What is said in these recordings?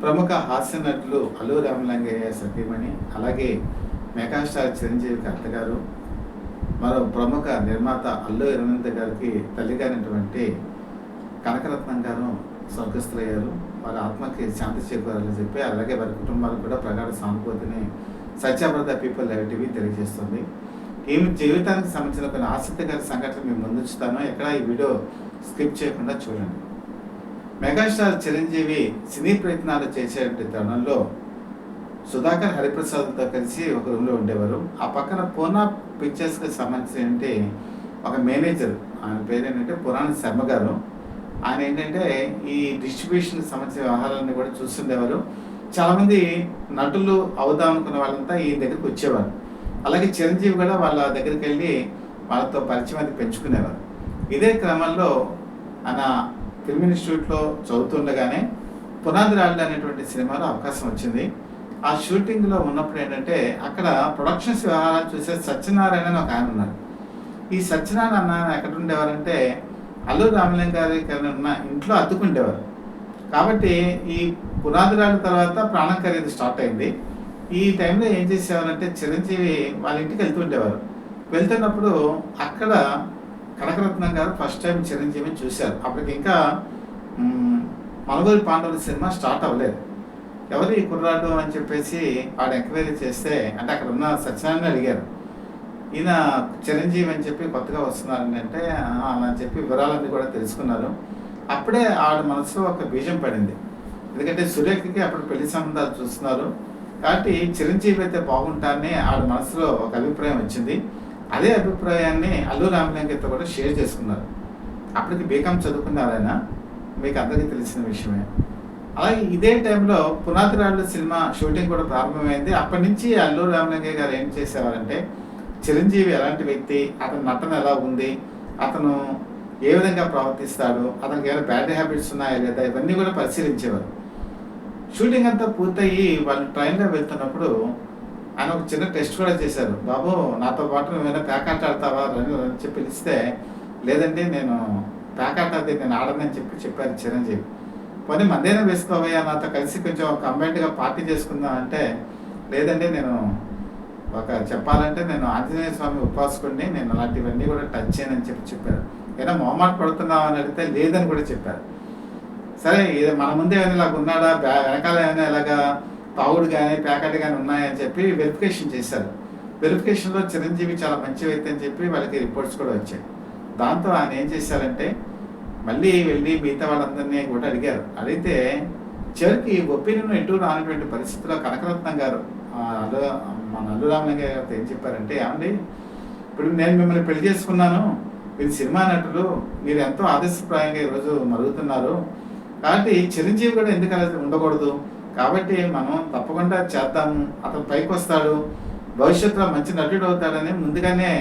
ప్రముఖ హాస్య నటులు అల్లు రామలింగయ్య సతీమణి, అలాగే మెగాస్టార్ చిరంజీవి అత్త గారు, మరో ప్రముఖ నిర్మాత అల్లు అరవింద్ గారికి తల్లిగారైనటువంటి కనకరత్నం గారు స్వర్గస్థులయ్యారు. వారి ఆత్మకి శాంతి చేకూరాలని చెప్పి, అలాగే వారి కుటుంబాలకు కూడా ప్రగాఢ సానుభూతిని సత్యాబ్రత పీపుల్ లైవ్ టీవీ తెలియజేస్తుంది. ఈమె జీవితానికి సంబంధించిన కొన్ని ఆసక్తికర సంఘటనలు మేము ముందుంచుతాను. ఎక్కడ ఈ వీడియో స్కిప్ చేయకుండా చూడండి. మెగాస్టార్ చిరంజీవి సినీ ప్రయత్నాలు చేసే తరుణంలో సుధాకర్ హరిప్రసాద్తో కలిసి ఒక రూమ్లో ఉండేవారు. ఆ పక్కన పూర్ణ పిక్చర్స్కి సంబంధించి ఒక మేనేజర్, ఆయన పేరు ఏంటంటే పురాణ శర్మ గారు. ఆయన ఏంటంటే ఈ డిస్ట్రిబ్యూషన్కి సంబంధించిన వ్యవహారాన్ని కూడా చూస్తుండేవారు. చాలామంది నటులు అవుదాం అనుకున్న వాళ్ళంతా ఈ దగ్గరికి వచ్చేవారు. అలాగే చిరంజీవి కూడా వాళ్ళ దగ్గరికి వెళ్ళి వాళ్ళతో పరిచయం అది పెంచుకునేవారు. ఇదే క్రమంలో ఆయన ఫిల్మ్ ఇన్స్టిట్యూట్లో చదువుతుండగానే పునాది రాళ్ళు అనేటువంటి సినిమాలో అవకాశం వచ్చింది. ఆ షూటింగ్లో ఉన్నప్పుడు ఏంటంటే అక్కడ ప్రొడక్షన్స్ వ్యవహారాలు చూసే సత్యనారాయణ అని ఒక ఆయన ఉన్నారు. ఈ సత్యనారాయణ అన్న ఎక్కడ ఉండేవారంటే అల్లు రామలింగ గారి ఉన్న ఇంట్లో అద్దుకుండేవారు. కాబట్టి ఈ పునాది రాళ్ళ తర్వాత ప్రాణం ఖరీదు స్టార్ట్ అయింది. ఈ టైంలో ఏం చేసేవారంటే చిరంజీవి వాళ్ళ ఇంటికి వెళ్తుండేవారు. వెళ్తున్నప్పుడు అక్కడ కనకరత్నం గారు ఫస్ట్ టైం చిరంజీవిని చూశారు. అప్పటికి ఇంకా మనుగోలు పాండవుల సినిమా స్టార్ట్ అవ్వలేదు. ఎవరు ఈ కుర్రాడు అని చెప్పేసి వాడు ఎంక్వైరీ చేస్తే, అంటే అక్కడ ఉన్న సత్యనారాయణ అడిగారు, ఈయన చిరంజీవి అని చెప్పి కొత్తగా వస్తున్నారని అంటే అలా అని చెప్పి వివరాలన్నీ కూడా తెలుసుకున్నారు. అప్పుడే ఆవిడ మనసులో ఒక బీజం పడింది. ఎందుకంటే సురేఖకి అప్పుడు పెళ్లి సంబంధాలు చూస్తున్నారు కాబట్టి చిరంజీవి అయితే బాగుంటారని ఆవిడ మనసులో ఒక అభిప్రాయం వచ్చింది. అదే అభిప్రాయాన్ని అల్లు రామలింగయ్యతో కూడా షేర్ చేసుకున్నారు. అప్పటికి బీకామ్ చదువుకున్నారు ఆయన, మీకు అందరికీ తెలిసిన విషయమే. అలాగే ఇదే టైంలో పునాది రాళ్ళు సినిమా షూటింగ్ కూడా ప్రారంభమైంది. అప్పటి నుంచి అల్లు రామలింగయ్య గారు ఏం చేసేవారంటే చిరంజీవి ఎలాంటి వ్యక్తి, అతని నటన ఎలా ఉంది, అతను ఏ విధంగా ప్రవర్తిస్తాడు, అతనికి ఏమైనా బ్యాడ్ హ్యాబిట్స్ ఉన్నాయా లేదా, ఇవన్నీ కూడా పరిశీలించేవారు. షూటింగ్ అంతా పూర్తయ్యి వాళ్ళు ట్రైన్లో వెళ్తున్నప్పుడు ఆయన ఒక చిన్న టెస్ట్ కూడా చేశారు. బాబు నాతో పాటు నువ్వేమైనా ప్యాకాట ఆడతావా అని చెప్పి పిలిస్తే, లేదండి నేను ప్యాకాట అది నేను ఆడనని చెప్పారు చిరంజీవి. పోనీ మందేనా వేసుకోవయ్యా నాతో కలిసి కొంచెం కంబైన్డ్గా పార్టీ చేసుకుందాం అంటే, లేదండి నేను చెప్పాలంటే నేను ఆంజనేయ స్వామి ఉపాసకుడిని, నేను అలాంటివన్నీ కూడా టచ్ చేయనని చెప్పారు. ఏదైనా మొహమాట పడుతున్నావు అని అడిగితే లేదని కూడా చెప్పారు. సరే ఇది మన ముందే ఏమైనా ఇలాగ ఉన్నాడా, వెనకాల ఏమైనా ఇలాగా తావుడు కానీ ప్యాకెట్ కానీ ఉన్నాయని చెప్పి వెరిఫికేషన్ చేశారు. వెరిఫికేషన్లో చిరంజీవి చాలా మంచి వ్యక్తి అని చెప్పి వాళ్ళకి రిపోర్ట్స్ కూడా వచ్చాయి. దాంతో ఆయన ఏం చేశారంటే మళ్ళీ వెళ్ళి మిగతా వాళ్ళందరినీ కూడా అడిగారు. అడిగితే చివరికి ఒపీనియన్ ఎటు రానటువంటి పరిస్థితుల్లో కనకరత్నం గారు మన అల్లు రామలింగయ్య గారితో ఏం చెప్పారంటే, ఏమండి ఇప్పుడు నేను మిమ్మల్ని పెళ్లి చేసుకున్నాను, మీరు సినిమా నటులు, మీరు ఎంతో ఆదర్శప్రాయంగా ఈరోజు మరుగుతున్నారు, కాబట్టి చిరంజీవి కూడా ఎందుకు అలా ఉండకూడదు, కాబట్టి మనం తప్పకుండా చేద్దాము, అతను పైకి వస్తాడు, భవిష్యత్తులో మంచి నటుడు అవుతాడని ముందుగానే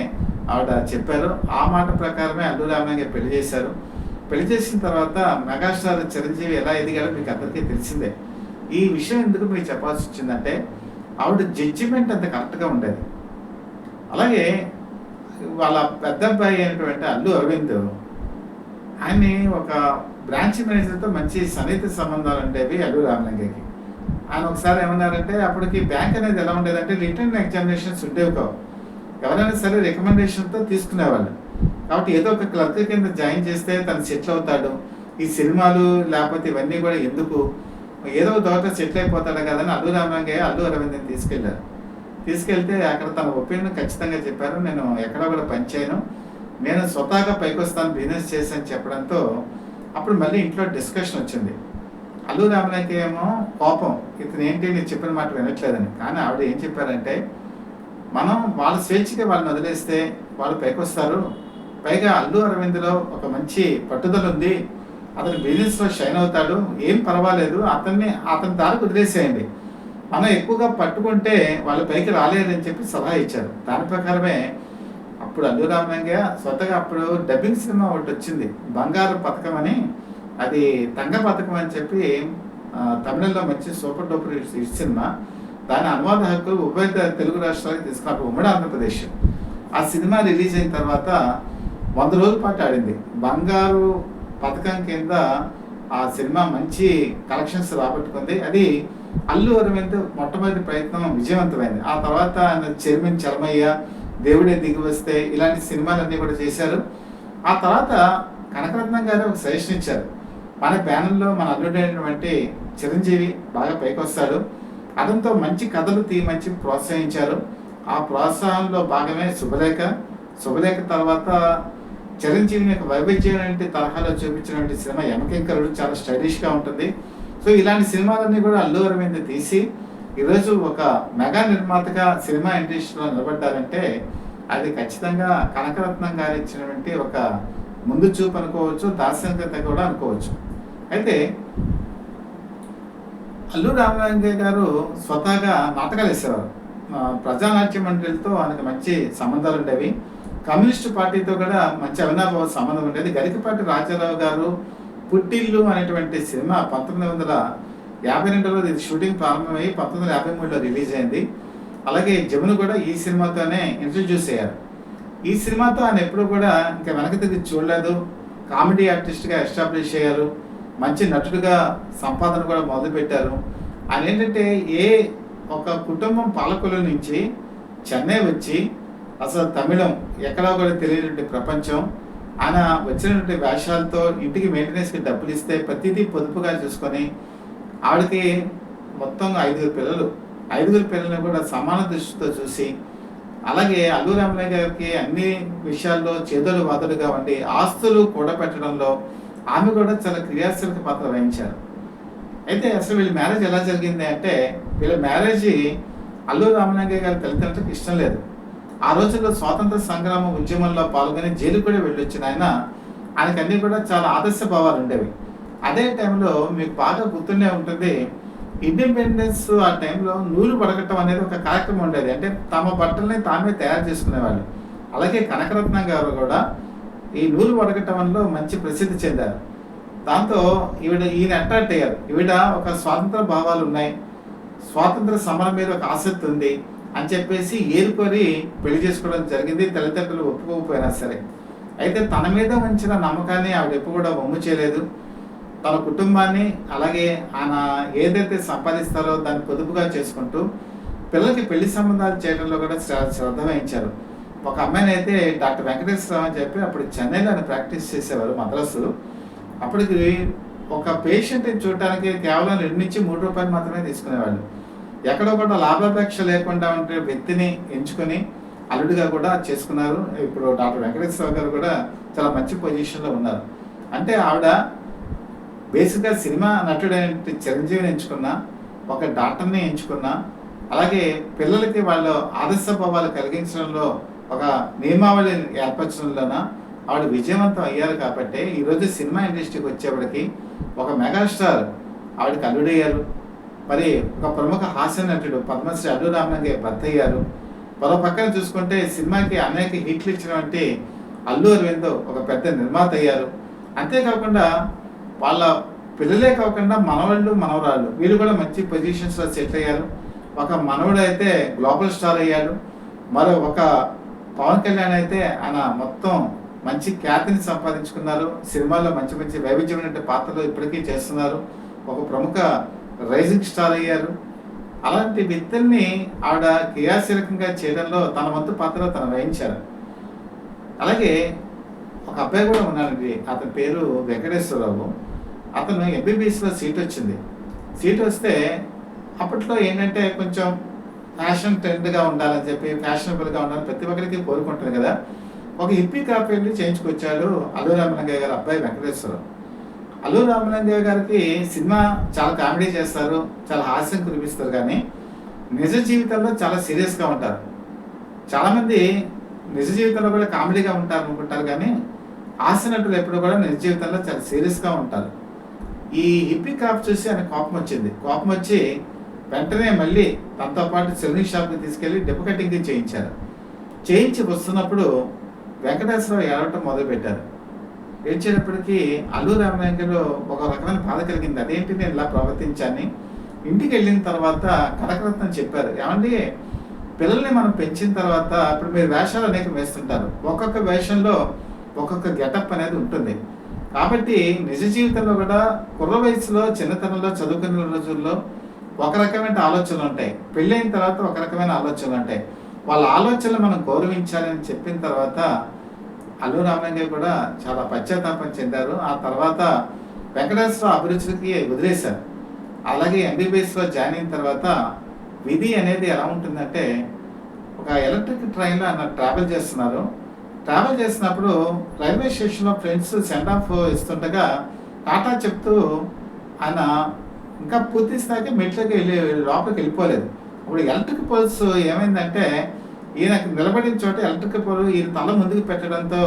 ఆవిడ చెప్పారు. ఆ మాట ప్రకారమే అల్లు రామలింగయ్య పెళ్లి చేశారు. పెళ్లి చేసిన తర్వాత మెగాస్టార్ చిరంజీవి ఎలా ఎదిగాడో మీకు అందరికీ తెలిసిందే. ఈ విషయం ఎందుకు మీకు చెప్పాల్సి వచ్చిందంటే ఆవిడ జడ్జిమెంట్ అంత కరెక్ట్గా ఉండేది. అలాగే వాళ్ళ పెద్ద అబ్బాయి అయినటువంటి అల్లు అరవింద్, ఆయన్ని ఒక బ్రాంచ్ మేనేజర్తో మంచి సన్నిహిత సంబంధాలు ఉండేవి అల్లు రామలింగయ్యకి. ఆయన ఒకసారి ఏమన్నారంటే, అప్పటికి బ్యాంక్ అనేది ఎలా ఉండేదంటే రిటర్న్ ఎగ్జామినేషన్స్ ఉండేవి కావు, ఎవరైనా సరే రికమెండేషన్తో తీసుకునేవాళ్ళు. కాబట్టి ఏదో ఒక క్లర్క్ కింద జాయిన్ చేస్తే తను సెటిల్ అవుతాడు, ఈ సినిమాలు లేకపోతే ఇవన్నీ కూడా ఎందుకు, ఏదో దోట సెటిల్ అయిపోతాడు కదని అల్లు రామలింగయ్య అల్లు అరవింద్ని తీసుకెళ్లారు. తీసుకెళ్తే అక్కడ తన ఒపీనియన్ ఖచ్చితంగా చెప్పారు. నేను ఎక్కడ కూడా పనిచేయను, నేను స్వతహాగా పైకి వస్తాను, బిజినెస్ చేశాను చెప్పడంతో అప్పుడు మళ్ళీ ఇంట్లో డిస్కషన్ వచ్చింది. అల్లు రామలింగయ్య ఏమో కోపం, ఇతను ఏంటి నేను చెప్పిన మాట వినట్లేదని. కానీ ఆవిడ ఏం చెప్పారంటే, మనం వాళ్ళ స్వేచ్ఛకి వాళ్ళని వదిలేస్తే వాళ్ళు పైకి వస్తారు, పైగా అల్లు అరవింద్లో ఒక మంచి పట్టుదల ఉంది, అతను బిజినెస్లో షైన్ అవుతాడు, ఏం పర్వాలేదు, అతని దారికి వదిలేసేయండి, మనం ఎక్కువగా పట్టుకుంటే వాళ్ళ పైకి రాలేదని చెప్పి సలహా ఇచ్చారు. దాని ప్రకారమే అప్పుడు అల్లు రామలింగయ్య స్వతగా అప్పుడు డబ్బింగ్ సినిమా ఒకటి వచ్చింది, బంగారు పథకం అని, అది తంగ పథకం అని చెప్పి తమిళంలో మంచి సూపర్ డూపర్ హిట్ సినిమా. దాని అనువాద హక్కులు ఉభయ తెలుగు రాష్ట్రాలకు తీసుకున్నప్పుడు ఉమ్మడి ఆంధ్రప్రదేశ్. ఆ సినిమా రిలీజ్ అయిన తర్వాత 100 రోజుల పాటు ఆడింది. బంగారు పథకం కింద ఆ సినిమా మంచి కలెక్షన్స్ రాబట్టుకుంది. అది అల్లు అరవింద్ మొట్టమొదటి ప్రయత్నం విజయవంతమైంది. ఆ తర్వాత ఆయన చైర్మన్ చలమయ్య, దేవుడే దిగి వస్తే ఇలాంటి సినిమాలన్నీ కూడా చేశారు. ఆ తర్వాత కనకరత్నం గారు ఒక సజెషన్ ఇచ్చారు. మన ప్యానెల్‌లో మన అల్లుడైనటువంటి చిరంజీవి బాగా పైకొస్తాడు. అతనితో మంచి కథలు తీయమని చెప్పి ప్రోత్సహించారు. ఆ ప్రోత్సాహంలో భాగమే శుభలేఖ. శుభలేఖ తర్వాత చిరంజీవిని ఒక వైవిధ్యమైన తరహాలో చూపించినటువంటి సినిమా యమకింకరుడు చాలా స్టైలిష్‌గా ఉంటుంది. సో ఇలాంటి సినిమాలన్నీ కూడా అల్లు అరవింద్ తీసి ఈరోజు ఒక మెగా నిర్మాతగా సినిమా ఇండస్ట్రీలో నిలబడ్డారంటే అది ఖచ్చితంగా కనకరత్నం గారు ఇచ్చినటువంటి ఒక ముందు చూపు అనుకోవచ్చు, దార్శనికత కూడా అనుకోవచ్చు. అయితే అల్లు రామలింగయ్య గారు స్వతహాగా నాటకాలు వేసేవారు. ప్రజానాట్య మండలితో ఆయనకు మంచి సంబంధాలు ఉండేవి. కమ్యూనిస్టు పార్టీతో కూడా మంచి అవినాభావ సంబంధం ఉండేది. గరికపాటి రాజారావు గారు పుట్టిల్లు అనేటువంటి సినిమా 1952లో ఇది షూటింగ్ ప్రారంభమయ్యి 1953లో రిలీజ్ అయింది. అలాగే జమున కూడా ఈ సినిమాతోనే ఇంట్రడ్యూస్ అయ్యారు. ఈ సినిమాతో ఆయన ఎప్పుడు కూడా ఇంకా వెనక్కి తిరిగి చూడలేదు. కామెడీ ఆర్టిస్ట్గా ఎస్టాబ్లిష్ అయ్యారు. మంచి నటుడుగా సంపాదన కూడా మొదలుపెట్టారు. ఆయన ఏంటంటే ఒక కుటుంబం పాలకుల నుంచి చెన్నై వచ్చి అసలు తమిళం ఎక్కడా కూడా తెలియనటువంటి ప్రపంచం, ఆయన వచ్చినటువంటి వేషాలతో ఇంటికి మెయింటెనెన్స్కి డబ్బులు ఇస్తే ప్రతిదీ పొదుపుగా చూసుకొని ఆవిడకి మొత్తం 5 పిల్లలు. 5 పిల్లల్ని కూడా సమాన దృష్టితో చూసి, అలాగే అల్లు రామలింగయ్య గారికి అన్ని విషయాల్లో చేదోడు వాదోడుగా ఉండి ఆస్తులు కూడబెట్టడంలో ఆమె కూడా చాలా క్రియాశీలక పాత్ర వహించారు. అయితే అసలు వీళ్ళ మ్యారేజ్ ఎలా జరిగింది అంటే, వీళ్ళ మ్యారేజ్ అల్లు రామలింగయ్య గారి తల్లిదండ్రులకు ఇష్టం లేదు. ఆ రోజుల్లో స్వాతంత్ర సంగ్రామ ఉద్యమంలో పాల్గొని జైలు కూడా వెళ్ళొచ్చిన ఆయనకి అన్నీ కూడా చాలా ఆదర్శ భావాలు ఉండేవి. అదే టైంలో మీకు బాగా గుర్తుండే ఉంటుంది, ఇండిపెండెన్స్ ఆ టైంలో నూలు వడకట్టం అనేది ఒక కార్యక్రమం ఉండేది. అంటే తమ బట్టల్ని తామే తయారు చేసుకునేవాళ్ళు. అలాగే కనకరత్నం గారు కూడా ఈ నూలు వడకట్టంలో మంచి ప్రసిద్ధి చెందారు. దాంతో ఈయన అట్రాక్ట్ అయ్యారు. ఈవిడ ఒక స్వాతంత్ర భావాలు ఉన్నాయి, స్వాతంత్ర సమరం మీద ఒక ఆసక్తి ఉంది అని చెప్పేసి ఏరుకొని పెళ్లి చేసుకోవడం జరిగింది. తల్లిదండ్రులు ఒప్పుకోకపోయినా సరే. అయితే తన మీద ఉంచిన నమ్మకాన్ని ఆవిడ ఎప్పుడు కూడా వమ్ము చేయలేదు. తన కుటుంబాన్ని అలాగే ఆయన ఏదైతే సంపాదిస్తారో దాన్ని పొదుపుగా చేసుకుంటూ పిల్లలకి పెళ్లి సంబంధాలు చేయడంలో కూడా శ్రద్ధ వహించారు. ఒక అమ్మాయిని అయితే డాక్టర్ వెంకటేశ్వరరావు అని చెప్పి అప్పుడు చెన్నైలో ఆయన ప్రాక్టీస్ చేసేవారు, మద్రాసు. అప్పటికి ఒక పేషెంట్ని చూడటానికి కేవలం 2 నుంచి 3 రూపాయలు మాత్రమే తీసుకునేవాళ్ళు. ఎక్కడో కూడా లాభాపేక్ష లేకుండా ఉండే వ్యక్తిని ఎంచుకొని అల్లుడిగా కూడా చేసుకున్నారు. ఇప్పుడు డాక్టర్ వెంకటేశ్వరరావు గారు కూడా చాలా మంచి పొజిషన్లో ఉన్నారు. అంటే ఆవిడ బేసిక్గా సినిమా నటుడైన చిరంజీవిని ఎంచుకున్నా, ఒక డాక్టర్ని ఎంచుకున్నా, అలాగే పిల్లలకి వాళ్ళు ఆదర్శ భావాలు కలిగించడంలో ఒక నియమావళి ఏర్పరచడంలోన ఆవిడ విజయవంతం అయ్యారు. కాబట్టి ఈరోజు సినిమా ఇండస్ట్రీకి వచ్చేవాడికి ఒక మెగాస్టార్ ఆవిడకి అల్లుడయ్యారు. మరి ఒక ప్రముఖ హాస్య నటుడు పద్మశ్రీ అల్లు రామలింగయ్య భర్త అయ్యారు. మరో పక్కన చూసుకుంటే సినిమాకి అనేక హిట్లు ఇచ్చినటువంటి అల్లు అరవింద్ ఒక పెద్ద నిర్మాత అయ్యారు. అంతేకాకుండా వాళ్ళ పిల్లలే కాకుండా మనవాళ్ళు మనవరాళ్ళు వీళ్ళు కూడా మంచి పొజిషన్స్లో సెటిల్ అయ్యారు. ఒక మనవడు అయితే గ్లోబల్ స్టార్ అయ్యాడు. మరో ఒక పవన్ కళ్యాణ్ అయితే ఆయన మొత్తం మంచి ఖ్యాతిని సంపాదించుకున్నారు. సినిమాల్లో మంచి మంచి వైవిధ్యమైన పాత్రలు ఇప్పటికీ చేస్తున్నారు. ఒక ప్రముఖ రైజింగ్ స్టార్ అయ్యారు. అలాంటి వ్యక్తుల్ని ఆవిడ క్రియాశీలకంగా చేయడంలో తన వంతు పాత్ర తను వహించారు. అలాగే ఒక అబ్బాయి కూడా ఉన్నాడండి, అతని పేరు వెంకటేశ్వరరావు. అతను ఎంబీబీఎస్లో సీట్ వచ్చింది. సీట్ వస్తే అప్పట్లో ఏంటంటే కొంచెం ఫ్యాషన్ ట్రెండ్గా ఉండాలని చెప్పి, ఫ్యాషనబుల్గా ఉండాలని ప్రతి ఒక్కరికి కోరుకుంటుంది కదా. ఒక హిప్పీ కాపీని చేయించుకొచ్చాడు అల్లు రామలింగయ్య గారు అబ్బాయి వెంకటేశ్వరరావు. అల్లు రామలింగయ్య గారికి సినిమా చాలా కామెడీ చేస్తారు, చాలా హాస్యం కురిపిస్తారు, కానీ నిజ జీవితంలో చాలా సీరియస్గా ఉంటారు. చాలామంది నిజ జీవితంలో కూడా కామెడీగా ఉంటారు అనుకుంటారు, కానీ హాస్య నటులు ఎప్పుడు కూడా నిజ జీవితంలో చాలా సీరియస్గా ఉంటారు. ఈ హిప్పీ కాప్ చూసి ఆయన కోపం వచ్చింది. కోపం వచ్చి వెంటనే మళ్ళీ తనతో పాటు సెలూన్ షాప్కి తీసుకెళ్ళి డెప్పు కటింగ్ చేయించారు. చేయించి వస్తున్నప్పుడు వెంకటేశ్వరరావు ఏడవటం మొదలుపెట్టారు. ఏడ్చేటప్పటికీ అల్లు రామలింగయ్యలో ఒక రకమైన బాధ కలిగింది. అదేంటి నేను ఇలా ప్రవర్తించాను. ఇంటికి వెళ్ళిన తర్వాత కనకరత్నం చెప్పారు, ఏమండి పిల్లల్ని మనం పెంచిన తర్వాత ఇప్పుడు మీరు వేషాలు అనేక వేస్తుంటారు, ఒక్కొక్క వేషంలో ఒక్కొక్క గెటప్ అనేది ఉంటుంది. కాబట్టి నిజ జీవితంలో కూడా కుర్ర వయసులో చిన్నతనంలో చదువుకునే రోజుల్లో ఒక రకమైన ఆలోచనలు ఉంటాయి. పెళ్ళైన తర్వాత ఒక రకమైన ఆలోచనలు ఉంటాయి. వాళ్ళ ఆలోచనలు మనం గౌరవించాలని చెప్పిన తర్వాత అల్లు రామలింగ కూడా చాలా పశ్చాత్తాపం చెందారు. ఆ తర్వాత వెంకటేశ్వర అభిరుచులకి వదిలేశారు. అలాగే ఎంబీబీఎస్లో జాయిన్ అయిన తర్వాత విధి అనేది ఎలా ఉంటుందంటే, ఒక ఎలక్ట్రిక్ ట్రైన్లో ఆయన ట్రావెల్ చేస్తున్నారు. ట్రావెల్ చేసినప్పుడు రైల్వే స్టేషన్లో ఫ్రెండ్స్ సెండ్ ఆఫ్ ఇస్తుండగా టాటా చెప్తూ ఆయన ఇంకా పూర్తి స్థాయికి మెట్లకి లోపలికి వెళ్ళిపోలేదు. ఇప్పుడు ఎలక్ట్రిక్ పోల్స్ ఏమైందంటే, ఈయనకి నిలబడిన చోట ఎలక్ట్రిక్ పోల్ ఈయన తల ముందుకు పెట్టడంతో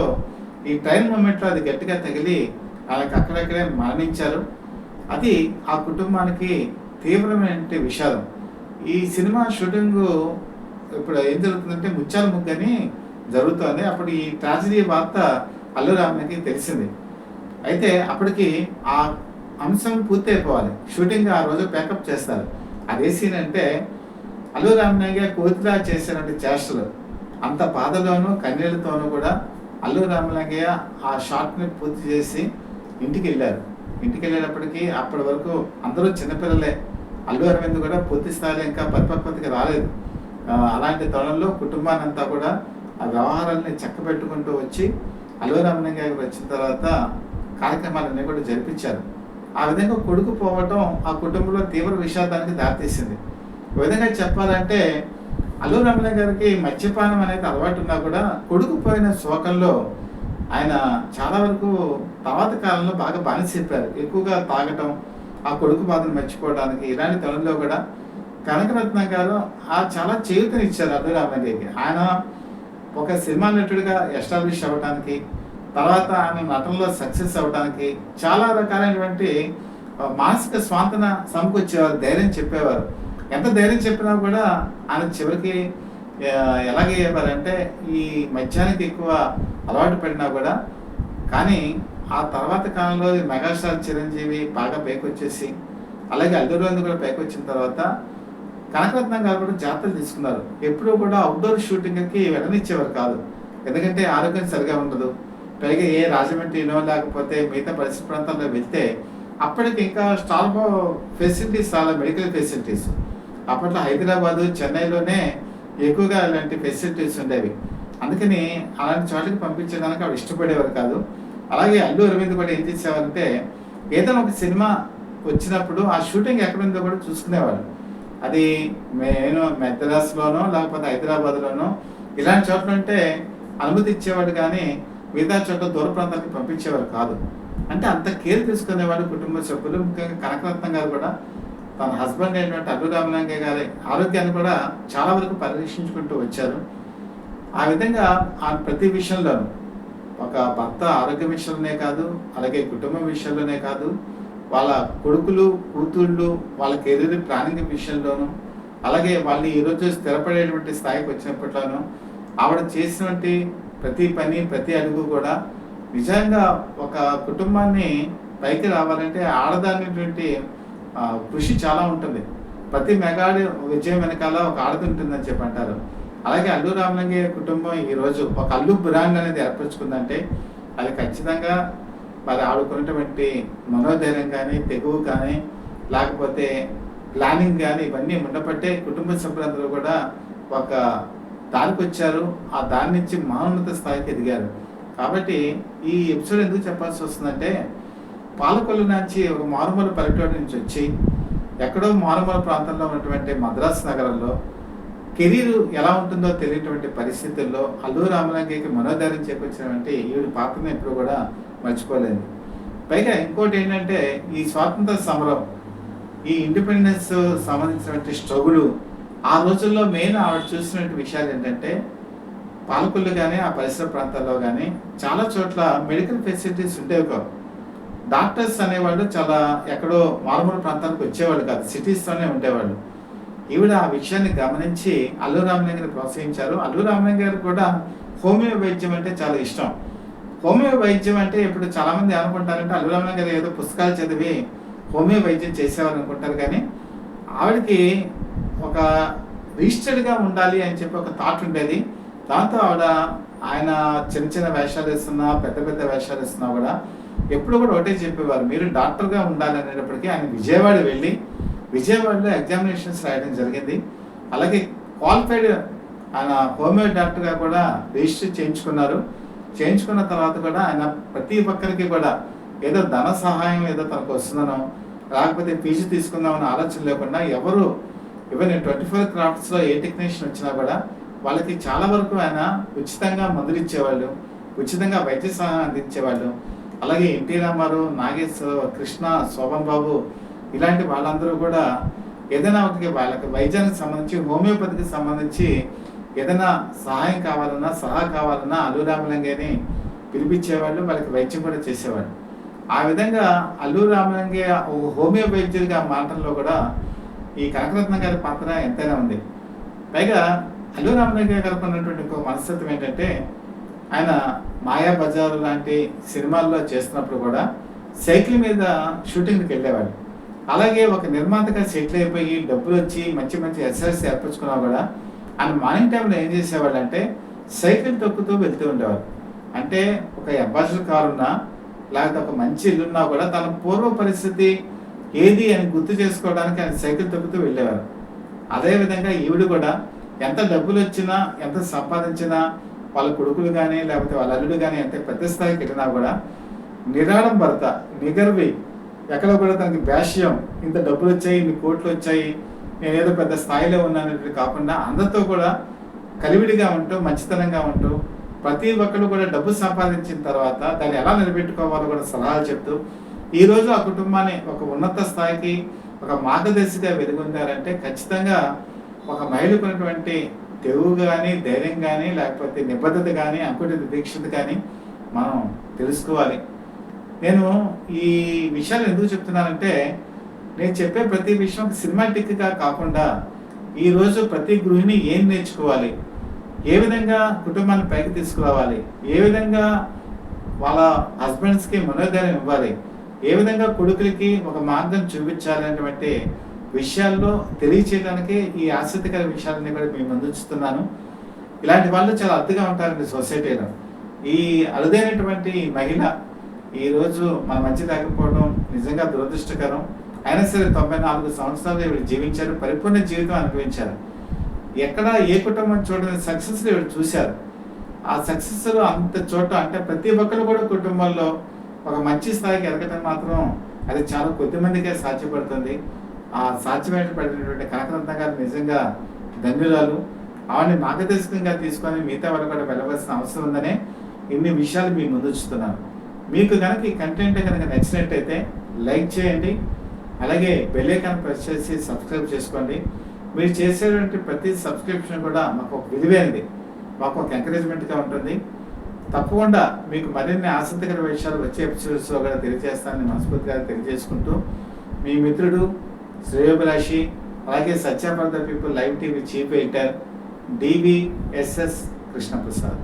ఈ ట్రైన్ మూమెంట్లో అది గట్టిగా తగిలి ఆయనకి అక్కడక్కడే మరణించారు. అది ఆ కుటుంబానికి తీవ్రమైన విషాదం. ఈ సినిమా షూటింగ్ ఇప్పుడు ఏం జరుగుతుందంటే ముత్యాల ముగ్గని జరుగుతోంది. అప్పుడు ఈ ట్రాజడీ వార్త అల్లు రామలింగకి తెలిసింది. అయితే అప్పటికి ఆ అంశం పూర్తి అయిపోవాలి. షూటింగ్ ఆ రోజు ప్యాకప్ చేస్తారు. అదే సీన్ అంటే అల్లు రామలింగ కోతిలా చేసినటువంటి చేష్టలు, అంత బాధలోనూ కన్నీళ్లతోనూ కూడా అల్లు రామలింగయ్య ఆ షాట్ని పూర్తి చేసి ఇంటికి వెళ్ళారు. ఇంటికి వెళ్ళేటప్పటికి అప్పటి వరకు అందరూ చిన్నపిల్లలే. అల్లు అరవింద్ కూడా పూర్తి స్థాయిలో ఇంకా పరిపక్వతకి రాలేదు. అలాంటి తరుణంలో కుటుంబాన్ని అంతా కూడా ఆ వ్యవహారాలని చక్కబెట్టుకుంటూ వచ్చి అల్లు రామలింగ గారు వచ్చిన తర్వాత కార్యక్రమాలన్నీ కూడా జరిపించారు. ఆ విధంగా కొడుకు పోవటం ఆ కుటుంబంలో తీవ్ర విషాదానికి దారితీసింది. ఒక విధంగా చెప్పాలంటే అల్లు రామలింగ గారికి మద్యపానం అనేది అలవాటు ఉన్నా కూడా కొడుకు పోయిన శోకంలో ఆయన చాలా వరకు తర్వాత కాలంలో బాగా బానిస చెప్పారు. ఎక్కువగా తాగటం, ఆ కొడుకు బాధను మర్చిపోవడానికి ఇలాంటి తరుణంలో కూడా కనకరత్న గారు చాలా చేయూతనిచ్చారు అల్లు రామలింగకి. ఆయన ఒక సినిమా నటుడిగా ఎస్టాబ్లిష్ అవ్వడానికి, తర్వాత ఆయన నటనలో సక్సెస్ అవ్వడానికి చాలా రకాలైనటువంటి మానసిక స్వాంతన సమకూర్చేవారు, ధైర్యం చెప్పేవారు. ఎంత ధైర్యం చెప్పినా కూడా ఆయన చివరికి ఎలాగయ్యేవారంటే ఈ మద్యానికి ఎక్కువ అలవాటు పడినా కూడా, కానీ ఆ తర్వాత కాలంలో మెగాస్టార్ చిరంజీవి బాగా పైకొచ్చేసి, అలాగే అల్లు అరవింద్ కూడా పైకొచ్చిన తర్వాత కనకరత్న గారు కూడా జాగ్రత్తలు తీసుకున్నారు. ఎప్పుడూ కూడా అవుట్డోర్ షూటింగ్కి వెళ్ళనిచ్చేవారు కాదు. ఎందుకంటే ఆరోగ్యం సరిగా ఉండదు. పైగా ఏ రాజమండ్రినో లేకపోతే మిగతా పరిసర ప్రాంతాల్లో వెళ్తే అప్పటికి ఇంకా స్టార్ ఫెసిలిటీస్, చాలా మెడికల్ ఫెసిలిటీస్ అప్పట్లో హైదరాబాదు, చెన్నైలోనే ఎక్కువగా ఇలాంటి ఫెసిలిటీస్ ఉండేవి. అందుకని అలాంటి చోట్లకి పంపించడానికి ఆవిడ ఇష్టపడేవారు కాదు. అలాగే అల్లు అరవింద్ కూడా ఏం చేసేవారంటే, ఏదైనా ఒక సినిమా వచ్చినప్పుడు ఆ షూటింగ్ ఎక్కడుందో కూడా చూసుకునేవాడు. అది నేను మెద్రాస్లోనో లేకపోతే హైదరాబాద్లోనో ఇలాంటి చోట్ల ఉంటే అనుమతి ఇచ్చేవాడు, కానీ మిగతా చోట్ల దూర ప్రాంతానికి పంపించేవారు కాదు. అంటే అంత కేర్ తీసుకునేవాడు కుటుంబ సభ్యులు. ముఖ్యంగా కనకరత్న గారు కూడా తన హస్బెండ్ అయినటువంటి అల్లు రామలింగ గారి ఆరోగ్యాన్ని కూడా చాలా వరకు పరీక్షించుకుంటూ వచ్చారు. ఆ విధంగా ఆ ప్రతి విషయంలోనూ, ఒక భర్త ఆరోగ్య విషయంలోనే కాదు, అలాగే కుటుంబం విషయంలోనే కాదు, వాళ్ళ కొడుకులు, కూతుళ్ళు, వాళ్ళ కెరీర్ ప్లానింగ్ విషయంలోనూ, అలాగే వాళ్ళు ఈరోజు స్థిరపడేటువంటి స్థాయికి వచ్చినప్పట్లోనూ ఆవిడ చేసినటువంటి ప్రతి పని, ప్రతి అడుగు కూడా నిజంగా ఒక కుటుంబాన్ని పైకి రావాలంటే ఆడదానిటువంటి కృషి చాలా ఉంటుంది. ప్రతి మెగాడి విజయం వెనకాల ఒక ఆడది ఉంటుందని చెప్పి అంటారు. అలాగే అల్లు రామలింగ కుటుంబం ఈరోజు ఒక అల్లు బ్రాండ్ అనేది ఏర్పరచుకుందంటే అది ఖచ్చితంగా మరి ఆడుకున్నటువంటి మనోధైర్యం కానీ, తెగువ కానీ, లేకపోతే ప్లానింగ్ కానీ ఇవన్నీ ఉండబట్టే కుటుంబ సభ్యులందరూ కూడా ఒక దానికి వచ్చారు. ఆ దాని నుంచి మహోన్నత స్థాయికి ఎదిగారు. కాబట్టి ఈ ఎపిసోడ్ ఎందుకు చెప్పాల్సి వస్తుందంటే, పాలకొల్లు నుంచి ఒక మారుమూల పల్లెటూరు నుంచి వచ్చి ఎక్కడో మారుమూల ప్రాంతంలో ఉన్నటువంటి మద్రాసు నగరంలో కెరీర్ ఎలా ఉంటుందో తెలియటువంటి పరిస్థితుల్లో అల్లు రామలింగకి మనోధైర్యం చేకూర్చినటువంటి ఈవిడ పాత్రను ఎప్పుడు కూడా మర్చిపోలేదు. పైగా ఇంకోటి ఏంటంటే, ఈ స్వాతంత్ర సమరం, ఈ ఇండిపెండెన్స్ సంబంధించినటువంటి స్ట్రగులు, ఆ రోజుల్లో మెయిన్ ఆవిడ చూసినటువంటి విషయాలు ఏంటంటే, పాలకొల్లు కానీ ఆ పరిసర ప్రాంతాల్లో కానీ చాలా చోట్ల మెడికల్ ఫెసిలిటీస్ ఉండేవి కావు. డాక్టర్స్ అనేవాళ్ళు చాలా ఎక్కడో మారుమూల ప్రాంతాలకు వచ్చేవాళ్ళు కాదు, సిటీస్లోనే ఉండేవాళ్ళు. ఈవిడ ఆ విషయాన్ని గమనించి అల్లు రామలింగని ప్రోత్సహించారు. అల్లు రామలింగ గారు కూడా హోమియో వైద్యం అంటే చాలా ఇష్టం. హోమియో వైద్యం అంటే ఇప్పుడు చాలామంది అనుకుంటారంటే అల్లు రామలింగ గారు ఏదో పుస్తకాలు చదివి హోమియో వైద్యం చేసేవారు అనుకుంటారు, కానీ ఆవిడకి ఒక రిజిస్టర్డ్గా ఉండాలి అని చెప్పి ఒక థాట్ ఉండేది. దాంతో ఆయన చిన్న చిన్న వేషాలు ఇస్తున్నా, పెద్ద పెద్ద వేషాలు ఇస్తున్నా కూడా ఎప్పుడు కూడా ఒకటే చెప్పేవారు, మీరు డాక్టర్గా ఉండాలనేటప్పటికీ ఆయన విజయవాడ వెళ్ళి విజయవాడలో ఎగ్జామినేషన్స్ రాయడం జరిగింది. అలాగే క్వాలిఫైడ్ ఆయన హోమియో డాక్టర్గా కూడా రిజిస్టర్ చేయించుకున్నారు. చేయించుకున్న తర్వాత కూడా ఆయన ప్రతి ఒక్కరికి కూడా ఏదో ధన సహాయం ఏదో తనకు వస్తుందనో, లేకపోతే ఫీజు తీసుకుందామని ఆలోచన లేకుండా ఎవరు ఈవెన్ 24 క్రాఫ్ట్స్లో ఏ టెక్నీషియన్ వచ్చినా కూడా వాళ్ళకి చాలా వరకు ఆయన ఉచితంగా మందులు ఇచ్చేవాళ్ళు, ఉచితంగా వైద్య సహాయం అందించేవాళ్ళు. అలాగే ఎన్టీ రామారావు, నాగేశ్వర, కృష్ణ, శోభన్ బాబు ఇలాంటి వాళ్ళందరూ కూడా ఏదైనా వాళ్ళకి వైద్యానికి సంబంధించి, హోమియోపతికి సంబంధించి ఏదైనా సహాయం కావాలన్నా, సలహా కావాలన్నా అల్లు రామలింగయ్యని పిలిపించేవాళ్ళు, వాళ్ళకి వైద్యం కూడా చేసేవాళ్ళు. ఆ విధంగా అల్లు రామలింగయ్య హోమియో వైద్యుడిగా మాటల్లో కూడా ఈ కనకరత్న గారి పాత్ర ఎంతైనా ఉంది. పైగా అల్లు రామలింగయ్య గారికి ఉన్నటువంటి ఇంకో మనస్తత్వం ఏంటంటే, ఆయన మాయా బజారు లాంటి సినిమాల్లో చేస్తున్నప్పుడు కూడా సైకిల్ మీద షూటింగ్కి వెళ్ళేవాడు. అలాగే ఒక నిర్మాతగా సెటిల్ అయిపోయి డబ్బులు వచ్చి మంచి మంచి ఎస్ఎస్ ఏర్పరచుకున్నా కూడా ఆయన మార్నింగ్ టైంలో ఏం చేసేవాళ్ళు అంటే సైకిల్ తొక్కుతూ వెళ్తూ ఉండేవారు. అంటే ఒక అంబాసిడర్ కారు ఉన్నా, లేకపోతే ఒక మంచి ఇల్లున్నా కూడా తన పూర్వ పరిస్థితి ఏది అని గుర్తు చేసుకోవడానికి ఆయన సైకిల్ తొక్కుతూ వెళ్ళేవారు. అదేవిధంగా ఈవిడ కూడా ఎంత డబ్బులు వచ్చినా, ఎంత సంపాదించినా, వాళ్ళ కొడుకులు కానీ లేకపోతే వాళ్ళ అల్లుడు కానీ ఎంత పెద్ద స్థాయికి వెళ్ళినా కూడా నిరాడంబరత, నిగర్వి, ఎక్కడ కూడా తనకి భాష్యం, ఇంత డబ్బులు వచ్చాయి, ఇన్ని కోట్లు వచ్చాయి, నేనేదో పెద్ద స్థాయిలో ఉన్నాననేది కాకుండా అందరితో కూడా కలివిడిగా ఉంటూ, మంచితనంగా ఉంటూ, ప్రతి ఒక్కరు కూడా డబ్బు సంపాదించిన తర్వాత దాన్ని ఎలా నిలబెట్టుకోవాలో కూడా సలహాలు చెప్తూ ఈరోజు ఆ కుటుంబాన్ని ఒక ఉన్నత స్థాయికి ఒక మార్గదర్శిగా వెలుగొందారంటే ఖచ్చితంగా ఒక మహిళకు ఉన్నటువంటి తెగువ కానీ, ధైర్యం కానీ, లేకపోతే నిబద్ధత కానీ, అంకుఠిత దీక్షత కానీ మనం తెలుసుకోవాలి. నేను ఈ విషయాలు ఎందుకు చెప్తున్నానంటే, నేను చెప్పే ప్రతి విషయం సినిమాటిక్గా కాకుండా ఈరోజు ప్రతి గృహిణి ఏం నేర్చుకోవాలి, ఏ విధంగా కుటుంబాన్ని పైకి తీసుకురావాలి, ఏ విధంగా వాళ్ళ హస్బెండ్స్కి మనోధైర్యం ఇవ్వాలి, ఏ విధంగా కొడుకులకి ఒక మార్గం చూపించాలి అనేటువంటి విషయాల్లో తెలియచేయడానికి ఈ ఆసక్తికర విషయాలన్నీ కూడా మేము ముందుంచుతున్నాను. ఇలాంటి వాళ్ళు చాలా అరుదుగా ఉంటారండి సొసైటీలో. ఈ అరుదైనటువంటి మహిళ ఈరోజు మన మధ్య లేకపోవడం నిజంగా దురదృష్టకరం. అయినా సరే 94 సంవత్సరాలు ఇవి జీవించారు, పరిపూర్ణ జీవితం అనుభవించారు. ఎక్కడ ఏ కుటుంబం చూడని సక్సెస్ ఇవి చూశారు. ఆ సక్సెస్లో అంత చోట అంటే ప్రతి ఒక్కరు కూడా కుటుంబంలో ఒక మంచి స్థాయికి ఎదగడం మాత్రం అది చాలా కొద్ది మందికే సాధ్యపడుతుంది. ఆ సాధ్యమైనటువంటి కనకరత్న గారు నిజంగా ధన్యురాలు. ఆవిడని మార్గదర్శకంగా తీసుకొని మిగతా వాళ్ళు కూడా వెళ్ళవలసిన అవసరం ఉందనే ఇన్ని విషయాలు మీ ముందు ఉంచుతున్నాను. మీకు కనుక ఈ కంటెంట్ కనుక నచ్చినట్టయితే లైక్ చేయండి, అలాగే బెల్ ఐకాన్ ప్రెస్ చేసి సబ్స్క్రైబ్ చేసుకోండి. మీరు చేసేటువంటి ప్రతి సబ్స్క్రిప్షన్ కూడా మాకు ఒక విలువైనది, మాకు ఒక ఎంకరేజ్మెంట్గా ఉంటుంది. తప్పకుండా మీకు మరిన్ని ఆసక్తికర విషయాలు వచ్చే ఎపిసోడ్స్లో కూడా తెలియజేస్తానని మనస్ఫూర్తిగా తెలియజేసుకుంటూ మీ మిత్రుడు శ్రేయోభిలాషి, అలాగే Satya for the people live TV chief editor DVSS Krishnaprasad.